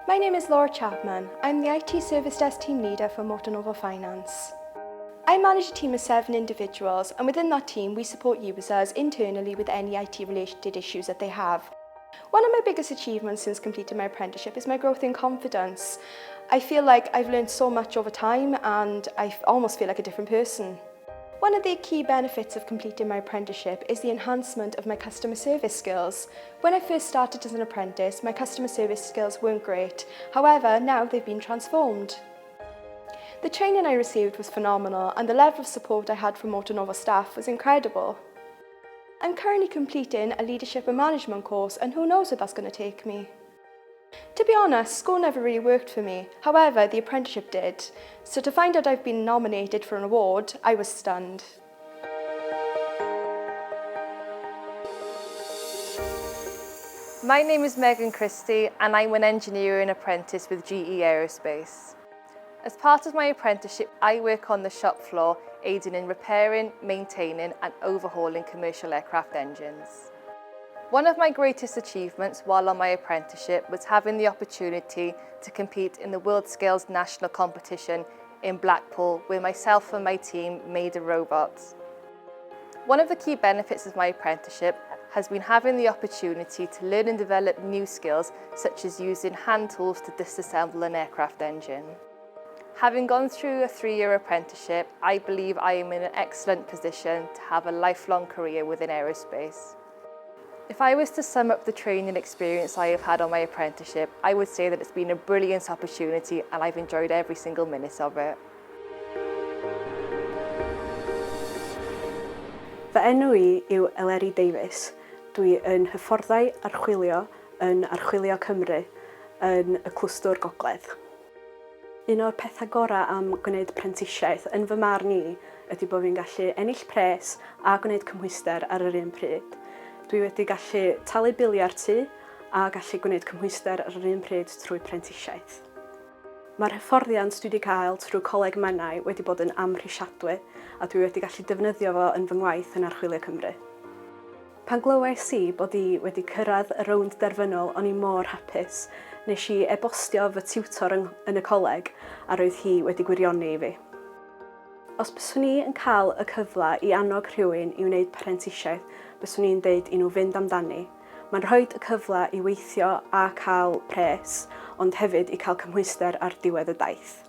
My name is Laura Chapman. I'm the IT Service Desk Team Leader for Motonova Finance. I manage a team of 7 individuals, and within that team we support users internally with any IT-related issues that they have. One of my biggest achievements since completing my apprenticeship is my growth in confidence. I feel like I've learned so much over time and I almost feel like a different person. One of the key benefits of completing my apprenticeship is the enhancement of my customer service skills. When I first started as an apprentice, my customer service skills weren't great. However, now they've been transformed. The training I received was phenomenal and the level of support I had from Motonova staff was incredible. I'm currently completing a leadership and management course and who knows where that's going to take me. To be honest, school never really worked for me. However, the apprenticeship did. So to find out I've been nominated for an award, I was stunned. My name is Megan Christie and I'm an engineering apprentice with GE Aerospace. As part of my apprenticeship, I work on the shop floor, aiding in repairing, maintaining and overhauling commercial aircraft engines. One of my greatest achievements while on my apprenticeship was having the opportunity to compete in the WorldScales national competition in Blackpool, where myself and my team made a robot. One of the key benefits of my apprenticeship has been having the opportunity to learn and develop new skills, such as using hand tools to disassemble an aircraft engine. Having gone through a 3-year apprenticeship, I believe I am in an excellent position to have a lifelong career within aerospace. If I was to sum up the training experience I have had on my apprenticeship, I would say that it's been a brilliant opportunity and I've enjoyed every single minute of it. Fy enw I yw Eleri Davies. Dwi yn hyfforddai archwilio yn Archwilio Cymru yn y clwstwr Gogledd. Un o'r pethau gorau am gwneud prentisiaeth yn fy marn I ydy bod fi'n gallu ennill pres a gwneud cymhwyster ar yr un pryd. Dwi wedi gallu talu biliau'r tŷ a gallu gwneud cymhwyster ar yr un pryd trwy prentisiaeth. Mae'r hyfforddiant dwi wedi cael trwy Coleg Menai wedi bod yn amhrisiadwy a dwi wedi gallu defnyddio fo yn fy ngwaith yn Archwilio Cymru. Pan glywais I bod I wedi cyrraedd y rownd derfynol, o'n I mor hapus. Nes I e-bostio fy tiwtor yn y coleg a roedd hi wedi gwirioni I fi. Os byswn I yn cael y cyfle I annog rhywun I wneud prentisiaeth, byswn i'n deud I nhw fynd amdani. Mae'n rhoi y cyfle I weithio a cael pres, ond hefyd I cael cymhwyster ar diwedd y daith.